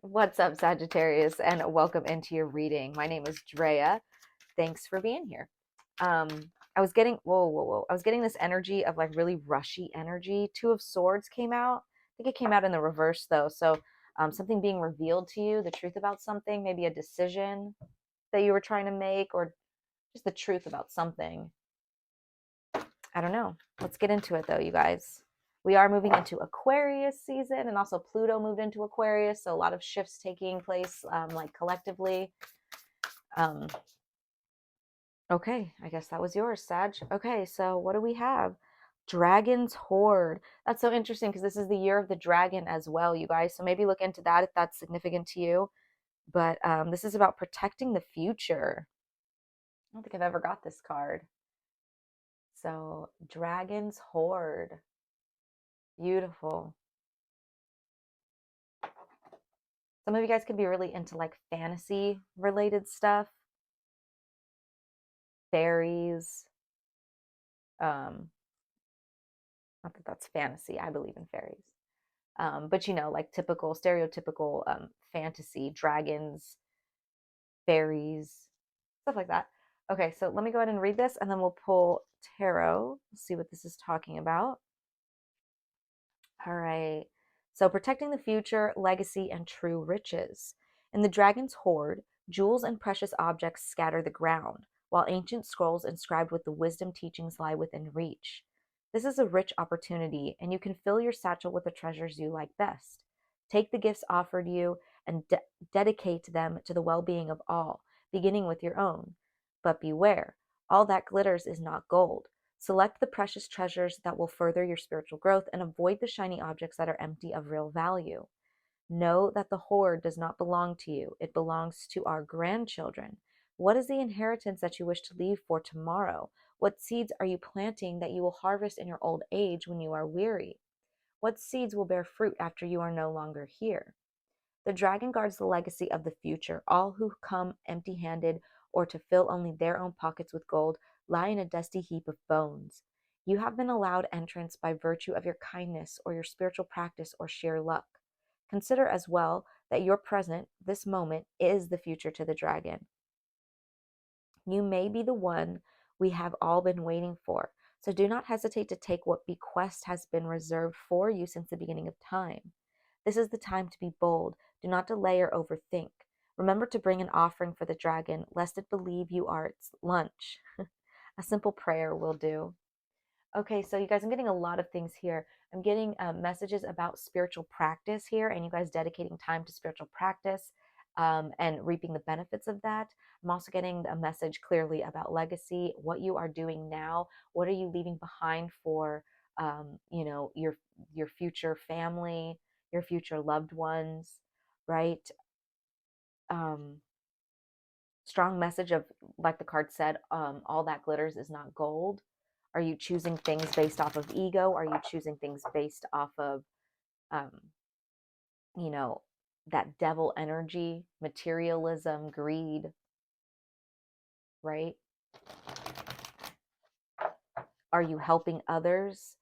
What's up, Sagittarius, and welcome into your reading. My name is Drea. Thanks for being here. Um, I was getting whoa. I was getting this energy of like really rushy energy. Two of Swords came out. I think it came out in the reverse though. So something being revealed to you, the truth about something, maybe a decision that you were trying to make, or just the truth about something. I don't know. Let's get into it though, you guys. We are moving into Aquarius season, and also Pluto moved into Aquarius, so a lot of shifts taking place, like collectively. Um, okay, I guess that was yours, Sag. Okay, so what do we have? Dragon's Horde. That's so interesting because this is the year of the dragon as well, you guys. So maybe look into that if that's significant to you. But this is about protecting the future. I don't think I've ever got this card. So, Dragon's Horde. Beautiful. Some of you guys could be really into like fantasy related stuff, fairies. Um, Not that that's fantasy. I believe in fairies. But you know, like typical, stereotypical fantasy, dragons, fairies, stuff like that. Okay, so let me go ahead and read this and then we'll pull tarot, see what this is talking about. All right. So, protecting the future, legacy, and true riches. In the dragon's hoard, jewels and precious objects scatter the ground, while ancient scrolls inscribed with the wisdom teachings lie within reach. This is a rich opportunity, and you can fill your satchel with the treasures you like best. Take the gifts offered you and dedicate them to the well being of all, beginning with your own. But beware, all that glitters is not gold. Select the precious treasures that will further your spiritual growth and avoid the shiny objects that are empty of real value. Know that the hoard does not belong to you, it belongs to our grandchildren. What is the inheritance that you wish to leave for tomorrow? What seeds are you planting that you will harvest in your old age when you are weary? What seeds will bear fruit after you are no longer here? The dragon guards the legacy of the future. All who come empty handed or to fill only their own pockets with gold lie in a dusty heap of bones. You have been allowed entrance by virtue of your kindness or your spiritual practice or sheer luck. Consider as well that your present, this moment, is the future to the dragon. You may be the one we have all been waiting for, so do not hesitate to take what bequest has been reserved for you since the beginning of time. This is the time to be bold. Do not delay or overthink. Remember to bring an offering for the dragon, lest it believe you are its lunch. A simple prayer will do. Okay, so you guys, I'm getting a lot of things here. I'm getting messages about spiritual practice here, and you guys dedicating time to spiritual practice and reaping the benefits of that. I'm also getting a message clearly about legacy, what you are doing now, what are you leaving behind for, you know, your future family, your future loved ones, right? Um, Strong message of, like the card said, all that glitters is not gold. Are you choosing things based off of ego? Are you choosing things based off of um, you know, that devil energy, materialism, greed, right? Are you helping others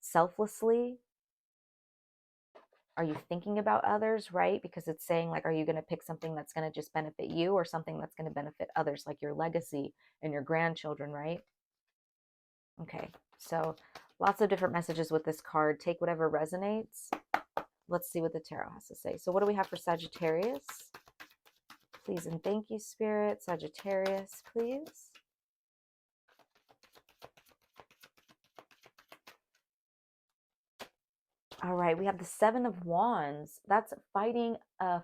selflessly? Are you thinking about others, right? Because it's saying, like, are you going to pick something that's going to just benefit you or something that's going to benefit others, like your legacy and your grandchildren, right? Okay, so lots of different messages with this card. Take whatever resonates. Let's see what the tarot has to say. So what do we have for Sagittarius? Please and thank you, Spirit. Sagittarius, please. All right, we have the Seven of Wands. That's fighting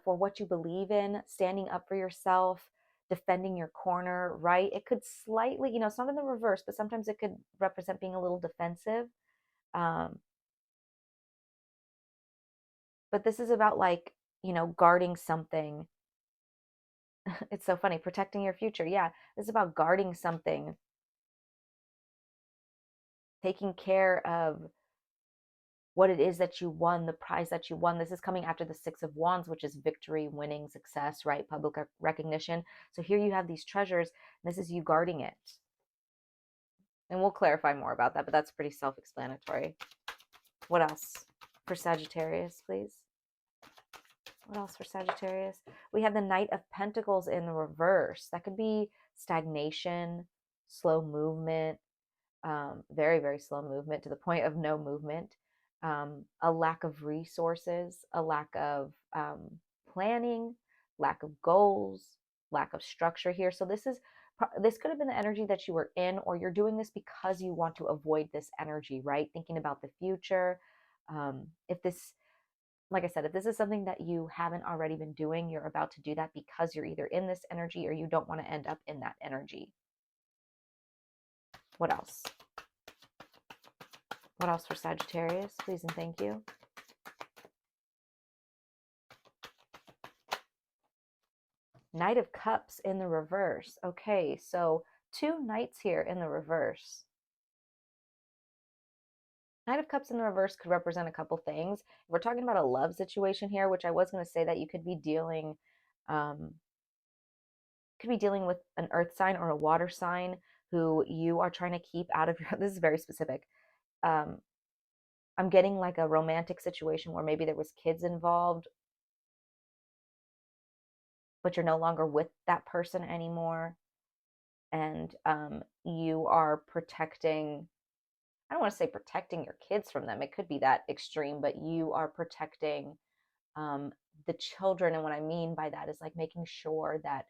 for what you believe in, standing up for yourself, defending your corner, right? It could slightly, you know, it's not in the reverse, but sometimes it could represent being a little defensive. Um, but this is about, like, you know, guarding something. It's so funny, protecting your future. Yeah, this is about guarding something, taking care of what it is that you won, the prize that you won. This is coming after the Six of Wands, which is victory, winning, success, right? Public recognition. So here you have these treasures, and this is you guarding it. And we'll clarify more about that, but that's pretty self-explanatory. What else for Sagittarius, please? What else for Sagittarius? We have the Knight of Pentacles in the reverse. That could be stagnation, slow movement, very, very slow movement to the point of no movement, a lack of resources, a lack of planning, lack of goals, lack of structure here. So this could have been the energy that you were in, or you're doing this because you want to avoid this energy, right? Thinking about the future. If this, like I said, if this is something that you haven't already been doing, you're about to do that because you're either in this energy or you don't want to end up in that energy. What else? What else for Sagittarius? Please and thank you. Knight of Cups in the reverse. Okay, so 2 knights here in the reverse. Knight of Cups in the reverse could represent a couple things. If we're talking about a love situation here, which I was going to say that you could be dealing with an earth sign or a water sign who you are trying to keep out of your, this is very specific. I'm getting like a romantic situation where maybe there was kids involved, but you're no longer with that person anymore. And you are protecting, I don't want to say protecting your kids from them. It could be that extreme, but you are protecting the children. And what I mean by that is like making sure that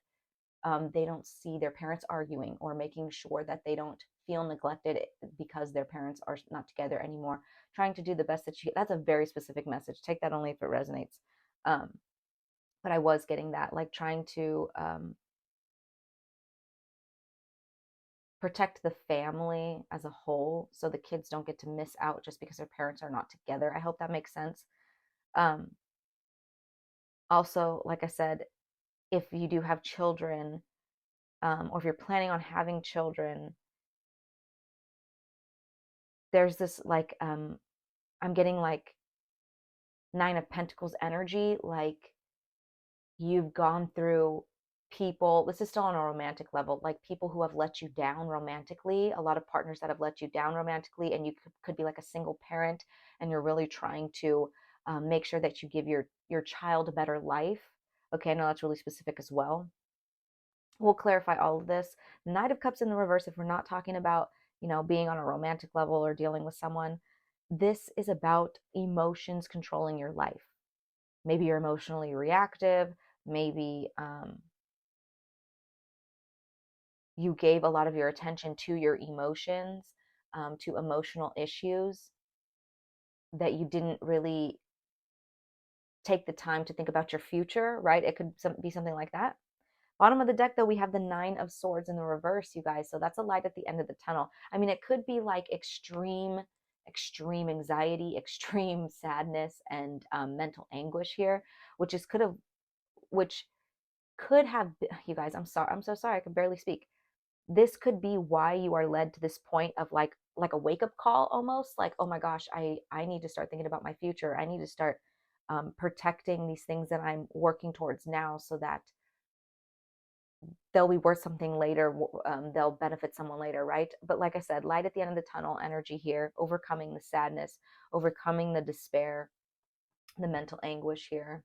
they don't see their parents arguing, or making sure that they don't feel neglected because their parents are not together anymore. Trying to do the best that you, that's a very specific message. Take that only if it resonates. But I was getting that, like trying to protect the family as a whole so the kids don't get to miss out just because their parents are not together. I hope that makes sense. Also, like I said, if you do have children, or if you're planning on having children, there's this like I'm getting like 9 of Pentacles energy, like you've gone through people, this is still on a romantic level, like people who have let you down romantically, a lot of partners that have let you down romantically, and you could be like a single parent, and you're really trying to make sure that you give your child a better life. Okay, I know that's really specific as well. We'll clarify all of this. Knight of Cups in the reverse, if we're not talking about, being on a romantic level or dealing with someone, this is about emotions controlling your life. Maybe you're emotionally reactive. Maybe you gave a lot of your attention to your emotions, to emotional issues, that you didn't really take the time to think about your future, right? It could be something like that. Bottom of the deck, though, we have the 9 of Swords in the reverse, you guys. So that's a light at the end of the tunnel. I mean, it could be like extreme anxiety, extreme sadness, and mental anguish here, which could have, you guys, I'm sorry. I'm so sorry. I can barely speak. This could be why you are led to this point of like a wake-up call almost, like, oh my gosh, I need to start thinking about my future. I need to start protecting these things that I'm working towards now, so that they'll be worth something later. They'll benefit someone later, right? But like I said, light at the end of the tunnel energy here, overcoming the sadness, overcoming the despair, the mental anguish here.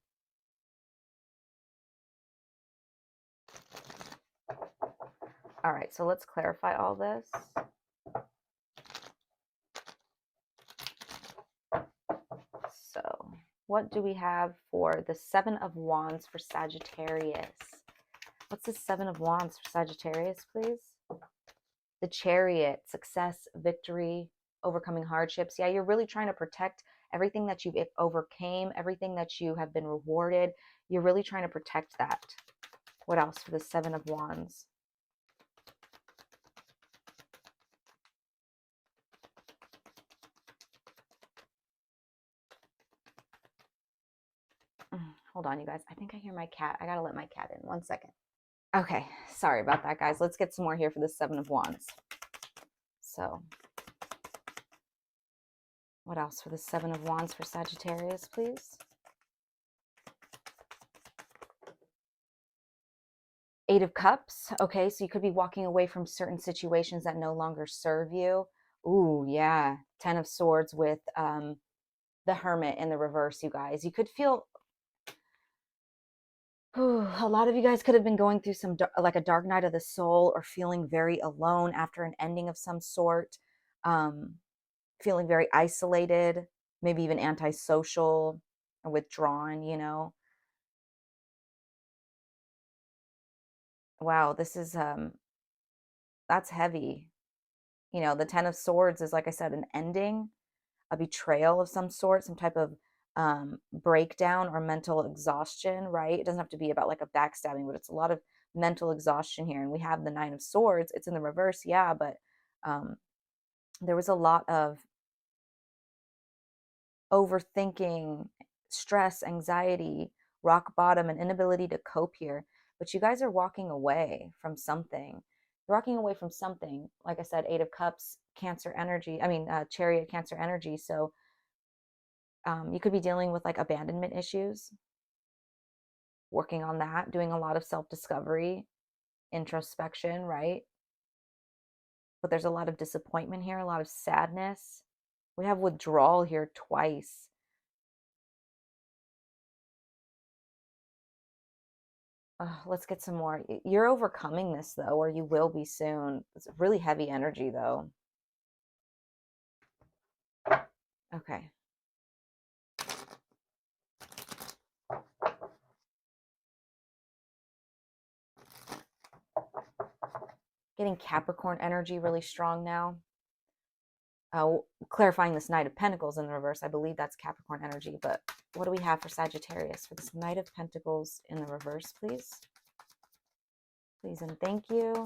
All right, so let's clarify all this. So what do we have for the 7 of Wands for Sagittarius? What's the 7 of Wands for Sagittarius, please? The Chariot, success, victory, overcoming hardships. Yeah, you're really trying to protect everything that you've overcame, everything that you have been rewarded. You're really trying to protect that. What else for the 7 of Wands? Hold on, you guys. I think I hear my cat. I gotta let my cat in. 1 second. Okay, sorry about that, guys. Let's get some more here for the 7 of Wands. So, what else for the 7 of Wands for Sagittarius, please? 8 of Cups. Okay, so you could be walking away from certain situations that no longer serve you. Ooh, yeah. 10 of Swords with the Hermit in the reverse, you guys. You could feel, A lot of you guys could have been going through some like a dark night of the soul, or feeling very alone after an ending of some sort, um, feeling very isolated, maybe even antisocial or withdrawn, you know. Wow, this is that's heavy. You know, the 10 of Swords is, like I said, an ending, a betrayal of some sort, some type of breakdown or mental exhaustion, right? It doesn't have to be about like a backstabbing, but it's a lot of mental exhaustion here. And we have the Nine of Swords. It's in the reverse, yeah, but um, there was a lot of overthinking, stress, anxiety, rock bottom, and inability to cope here. But you guys are walking away from something. You're walking away from something. Like I said, Eight of Cups, Cancer energy. I mean, Chariot, Cancer energy. So you could be dealing with like abandonment issues, working on that, doing a lot of self discovery, introspection, right? But there's a lot of disappointment here, a lot of sadness. We have withdrawal here twice. Let's get some more. You're overcoming this though, or you will be soon. It's really heavy energy though. Okay. Getting Capricorn energy really strong now. Clarifying this Knight of Pentacles in the reverse. I believe that's Capricorn energy, but what do we have for Sagittarius for this Knight of Pentacles in the reverse, please? Please and thank you.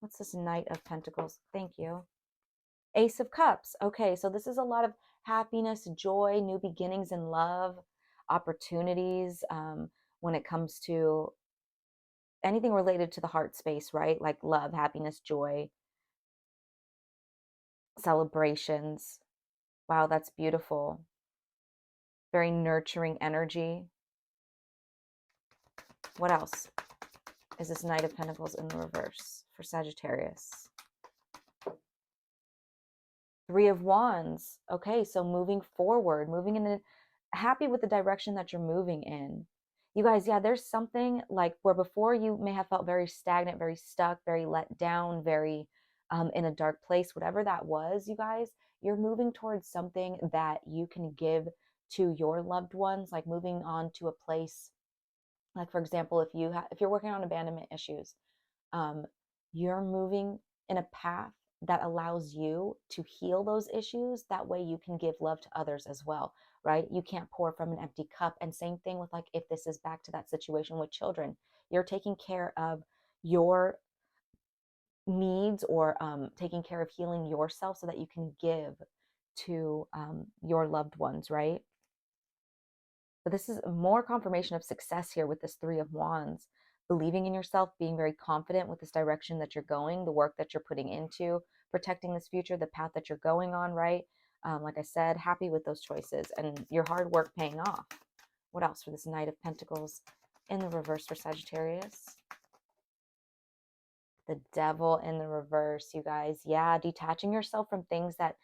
What's this Knight of Pentacles? Thank you. Ace of Cups. Okay, so this is a lot of happiness, joy, new beginnings in love, opportunities when it comes to anything related to the heart space, right? Like love, happiness, joy, celebrations. Wow, that's beautiful. Very nurturing energy. What else is this Knight of Pentacles in the reverse for Sagittarius? Three of Wands. Okay, so moving forward, moving in happy with the direction that you're moving in. You guys, yeah, there's something like where before you may have felt very stagnant, very stuck, very let down, very in a dark place, whatever that was, you guys, you're moving towards something that you can give to your loved ones, like moving on to a place, like for example, if you're working on abandonment issues, um, you're moving in a path that allows you to heal those issues. That way you can give love to others as well, right? You can't pour from an empty cup. And same thing with like, if this is back to that situation with children, you're taking care of your needs, or taking care of healing yourself so that you can give to your loved ones, right? But this is more confirmation of success here with this Three of Wands. Believing in yourself, being very confident with this direction that you're going, the work that you're putting into protecting this future, the path that you're going on, right? Like I said, happy with those choices and your hard work paying off. What else for this Knight of Pentacles in the reverse for Sagittarius? The Devil in the reverse, you guys. Yeah, detaching yourself from things that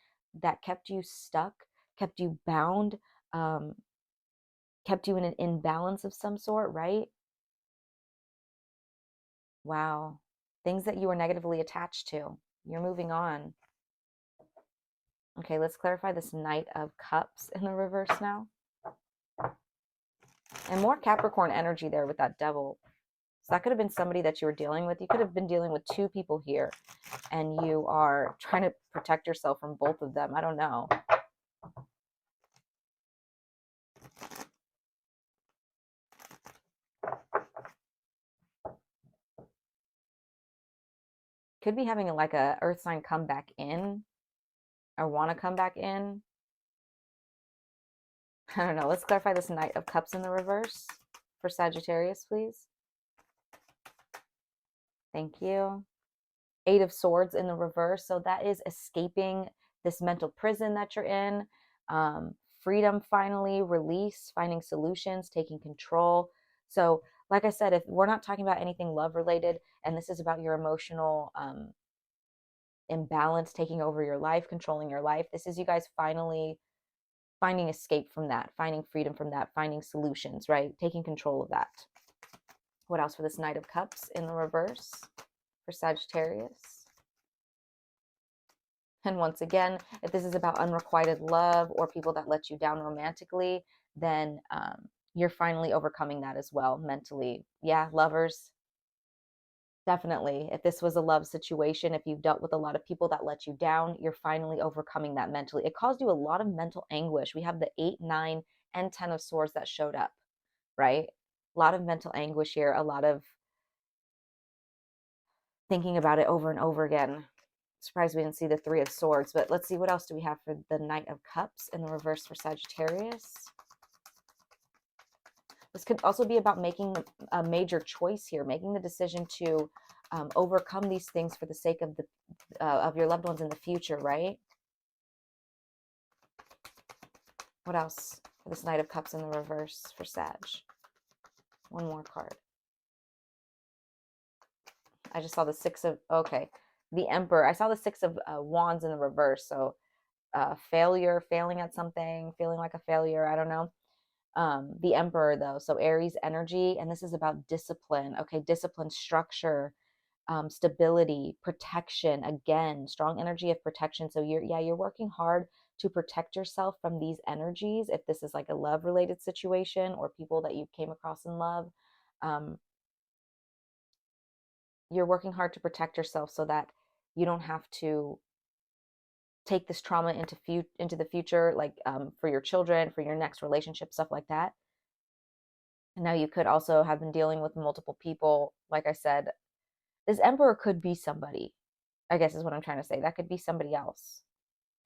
kept you stuck, kept you bound, um, kept you in an imbalance of some sort, right? Wow. Things that you were negatively attached to. You're moving on. Okay, let's clarify this Knight of Cups in the reverse now. And more Capricorn energy there with that Devil. So that could have been somebody that you were dealing with. You could have been dealing with two people here, and you are trying to protect yourself from both of them. I don't know. Could be having like a earth sign come back in, or want to come back in. I don't know. Let's clarify this Knight of Cups in the reverse for Sagittarius, please. Thank you. Eight of Swords in the reverse. So that is escaping this mental prison that you're in. Freedom, finally, release, finding solutions, taking control. So, like I said, if we're not talking about anything love related, and this is about your emotional imbalance taking over your life, controlling your life, this is you guys finally finding escape from that, finding freedom from that, finding solutions, right? Taking control of that. What else for this Knight of Cups in the reverse for Sagittarius? And once again, if this is about unrequited love or people that let you down romantically, then you're finally overcoming that as well mentally. Yeah, lovers, definitely. If this was a love situation, if you've dealt with a lot of people that let you down, you're finally overcoming that mentally. It caused you a lot of mental anguish. We have the 8, 9, and 10 of Swords that showed up, right? A lot of mental anguish here, a lot of thinking about it over and over again. Surprised we didn't see the 3 of Swords, but let's see what else do we have for the Knight of Cups in the reverse for Sagittarius. This could also be about making a major choice here, making the decision to overcome these things for the sake of your loved ones in the future, right? What else for this Knight of Cups in the reverse for Sag? One more card. I just saw the 6 of, okay, the Emperor. I saw the 6 of Wands in the reverse, so failure, failing at something, feeling like a failure, I don't know. The Emperor though, so Aries energy, and this is about discipline. Okay, discipline, structure, stability, protection. Again, strong energy of protection. So you're working hard to protect yourself from these energies. If this is like a love related situation or people that you came across in love, you're working hard to protect yourself so that you don't have to take this trauma into the future, like for your children, for your next relationship, stuff like that. And now you could also have been dealing with multiple people. Like I said, this Emperor could be somebody, I guess is what I'm trying to say. That could be somebody else.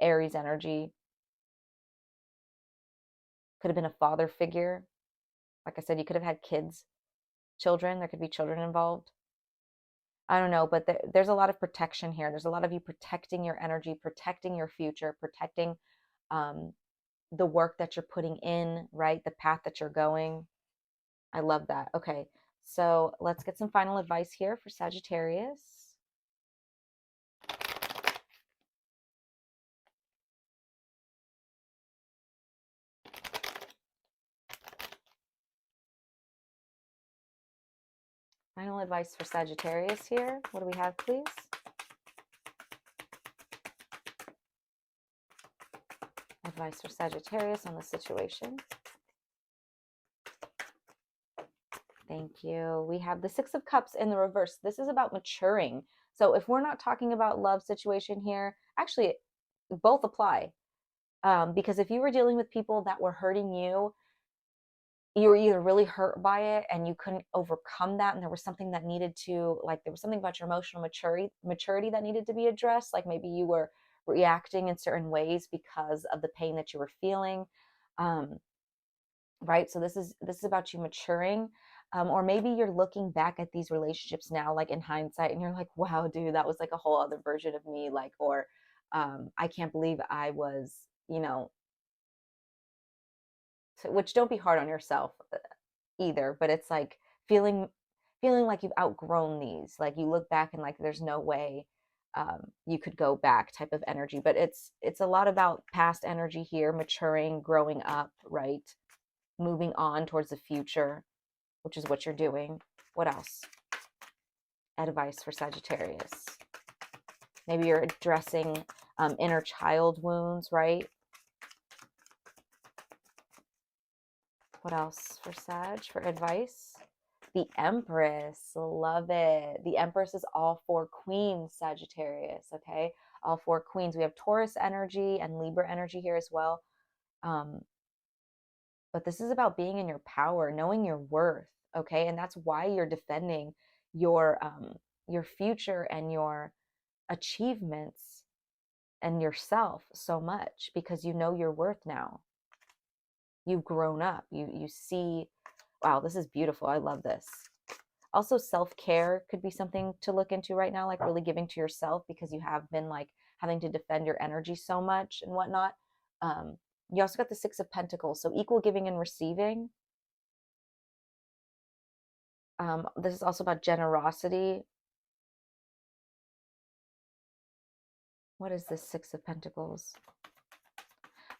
Aries energy. Could have been a father figure. Like I said, you could have had kids, children. There could be children involved. I don't know, but there's a lot of protection here. There's a lot of you protecting your energy, protecting your future, protecting the work that you're putting in, right? The path that you're going. I love that. Okay, so let's get some final advice here for Sagittarius. Final advice for Sagittarius here. What do we have, please? Advice for Sagittarius on the situation. Thank you. We have the 6 of Cups in the reverse. This is about maturing. So if we're not talking about love situation here, actually both apply. Because if you were dealing with people that were hurting you, you were either really hurt by it and you couldn't overcome that, and there was something that needed to, like, there was something about your emotional maturity that needed to be addressed. Like maybe you were reacting in certain ways because of the pain that you were feeling. Right? So this is about you maturing. Or maybe you're looking back at these relationships now, like in hindsight, and you're like, wow, dude, that was like a whole other version of me. Like, or I can't believe I was, which don't be hard on yourself either, but it's like feeling like you've outgrown these. Like you look back and like there's no way you could go back type of energy. But it's a lot about past energy here, maturing, growing up, right? Moving on towards the future, which is what you're doing. What else? Advice for Sagittarius. Maybe you're addressing inner child wounds, right? What else for Sag for advice? The Empress, love it. The Empress is all 4 queens, Sagittarius, okay? All 4 queens. We have Taurus energy and Libra energy here as well. But this is about being in your power, knowing your worth, okay? And that's why you're defending your future and your achievements and yourself so much, because you know your worth now. You've grown up. You see, wow, this is beautiful. I love this. Also, self-care could be something to look into right now, like really giving to yourself, because you have been like having to defend your energy so much and whatnot. You also got the 6 of Pentacles, so equal giving and receiving. This is also about generosity. What is this 6 of Pentacles?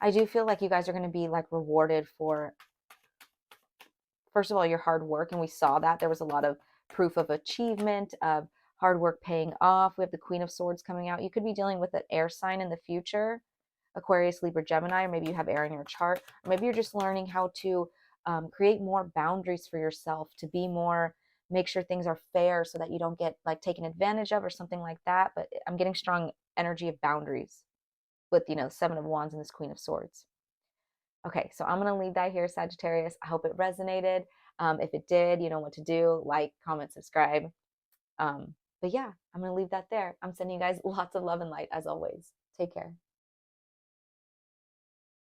I do feel like you guys are going to be like rewarded for first of all, your hard work. And we saw that there was a lot of proof of achievement, of hard work paying off. We have the Queen of Swords coming out. You could be dealing with an air sign in the future, Aquarius, Libra, Gemini, or maybe you have air in your chart, or maybe you're just learning how to create more boundaries for yourself, to be more, make sure things are fair so that you don't get like taken advantage of or something like that. But I'm getting strong energy of boundaries with, Seven of Wands and this Queen of Swords. Okay, so I'm going to leave that here, Sagittarius. I hope it resonated. If it did, you know what to do. Like, comment, subscribe. But yeah, I'm going to leave that there. I'm sending you guys lots of love and light as always. Take care.